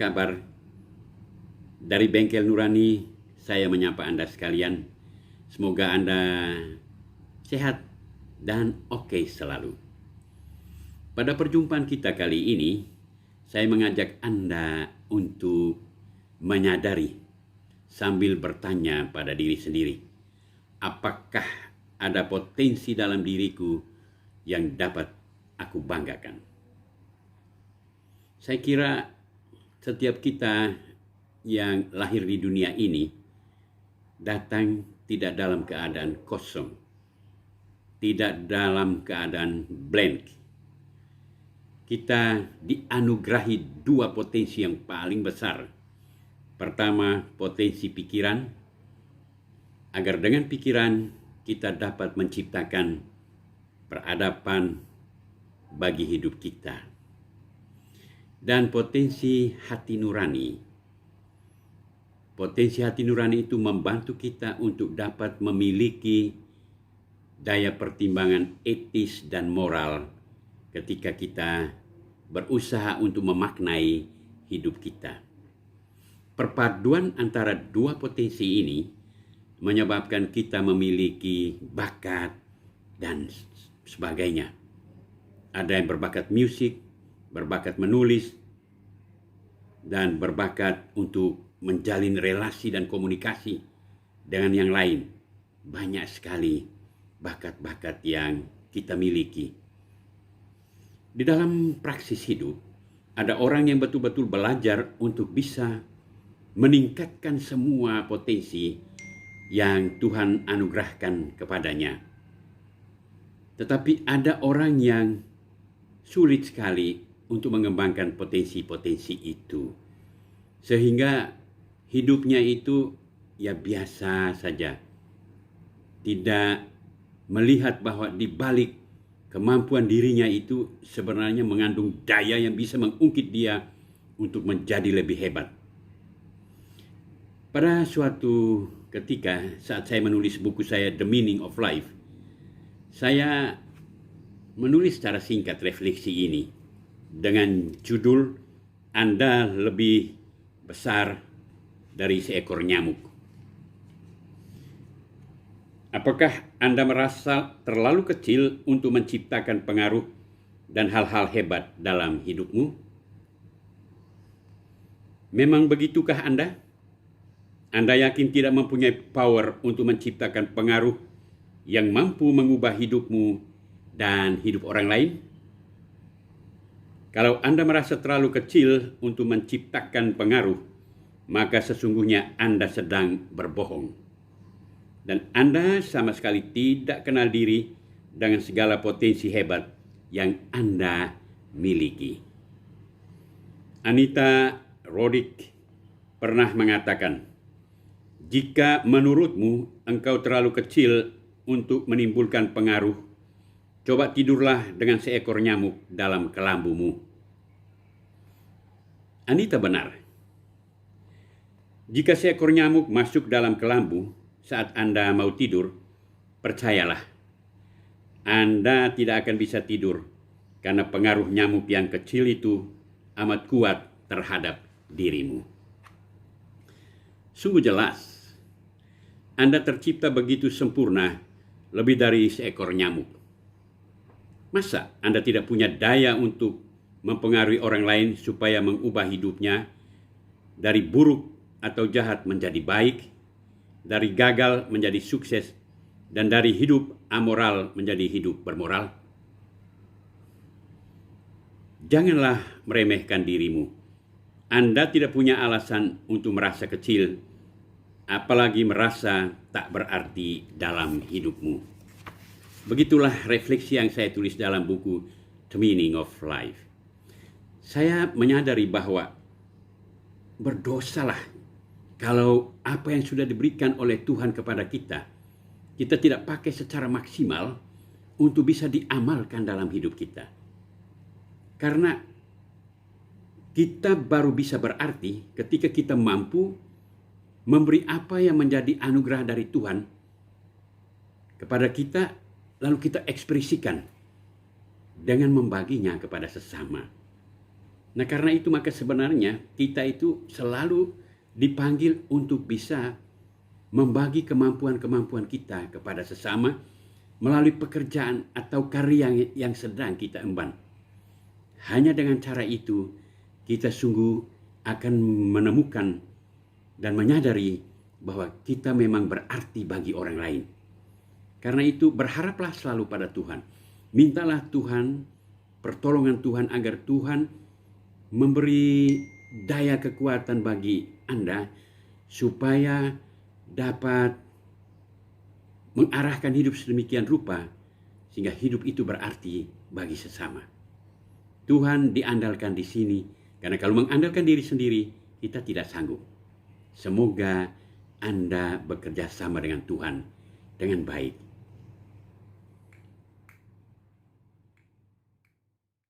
kabar? Dari Bengkel Nurani, saya menyapa Anda sekalian. Semoga Anda sehat dan oke selalu. Pada perjumpaan kita kali ini, saya mengajak Anda untuk menyadari sambil bertanya pada diri sendiri, apakah ada potensi dalam diriku yang dapat aku banggakan? Saya kira setiap kita yang lahir di dunia ini datang tidak dalam keadaan kosong, tidak dalam keadaan blank. Kita dianugerahi dua potensi yang paling besar. Pertama, potensi pikiran, agar dengan pikiran kita dapat menciptakan peradaban bagi hidup kita. Dan potensi hati nurani. Potensi hati nurani itu membantu kita untuk dapat memiliki daya pertimbangan etis dan moral ketika kita berusaha untuk memaknai hidup kita. Perpaduan antara dua potensi ini menyebabkan kita memiliki bakat dan sebagainya. Ada yang berbakat musik, berbakat menulis, dan berbakat untuk menjalin relasi dan komunikasi dengan yang lain. Banyak sekali bakat-bakat yang kita miliki. Di dalam praksis hidup, ada orang yang betul-betul belajar untuk bisa meningkatkan semua potensi yang Tuhan anugerahkan kepadanya. Tetapi ada orang yang sulit sekali untuk mengembangkan potensi-potensi itu. Sehingga hidupnya itu ya biasa saja. Tidak melihat bahwa di balik kemampuan dirinya itu sebenarnya mengandung daya yang bisa mengungkit dia untuk menjadi lebih hebat. Pada suatu ketika saat saya menulis buku saya The Meaning of Life, saya menulis secara singkat refleksi ini dengan judul Anda lebih besar dari seekor nyamuk. Apakah Anda merasa terlalu kecil untuk menciptakan pengaruh dan hal-hal hebat dalam hidupmu? Memang begitukah Anda? Anda yakin tidak mempunyai power untuk menciptakan pengaruh yang mampu mengubah hidupmu dan hidup orang lain? Kalau Anda merasa terlalu kecil untuk menciptakan pengaruh, maka sesungguhnya Anda sedang berbohong. Dan Anda sama sekali tidak kenal diri dengan segala potensi hebat yang Anda miliki. Anita Roddick pernah mengatakan, jika menurutmu engkau terlalu kecil untuk menimbulkan pengaruh, coba tidurlah dengan seekor nyamuk dalam kelambumu. Anita benar. Jika seekor nyamuk masuk dalam kelambu saat Anda mau tidur, percayalah, Anda tidak akan bisa tidur karena pengaruh nyamuk yang kecil itu amat kuat terhadap dirimu. Sungguh jelas, Anda tercipta begitu sempurna, lebih dari seekor nyamuk. Masa Anda tidak punya daya untuk mempengaruhi orang lain supaya mengubah hidupnya dari buruk atau jahat menjadi baik, dari gagal menjadi sukses, dan dari hidup amoral menjadi hidup bermoral? Janganlah meremehkan dirimu. Anda tidak punya alasan untuk merasa kecil, apalagi merasa tak berarti dalam hidupmu. Begitulah refleksi yang saya tulis dalam buku The Meaning of Life. Saya menyadari bahwa berdosalah kalau apa yang sudah diberikan oleh Tuhan kepada kita, kita tidak pakai secara maksimal untuk bisa diamalkan dalam hidup kita. Karena kita baru bisa berarti ketika kita mampu memberi apa yang menjadi anugerah dari Tuhan kepada kita, lalu kita ekspresikan dengan membaginya kepada sesama. Nah, karena itu maka sebenarnya kita itu selalu dipanggil untuk bisa membagi kemampuan-kemampuan kita kepada sesama melalui pekerjaan atau karya yang sedang kita emban. Hanya dengan cara itu kita sungguh akan menemukan dan menyadari bahwa kita memang berarti bagi orang lain. Karena itu berharaplah selalu pada Tuhan. Mintalah Tuhan, pertolongan Tuhan agar Tuhan memberi daya kekuatan bagi Anda supaya dapat mengarahkan hidup sedemikian rupa sehingga hidup itu berarti bagi sesama. Tuhan diandalkan di sini karena kalau mengandalkan diri sendiri kita tidak sanggup. Semoga Anda bekerja sama dengan Tuhan dengan baik.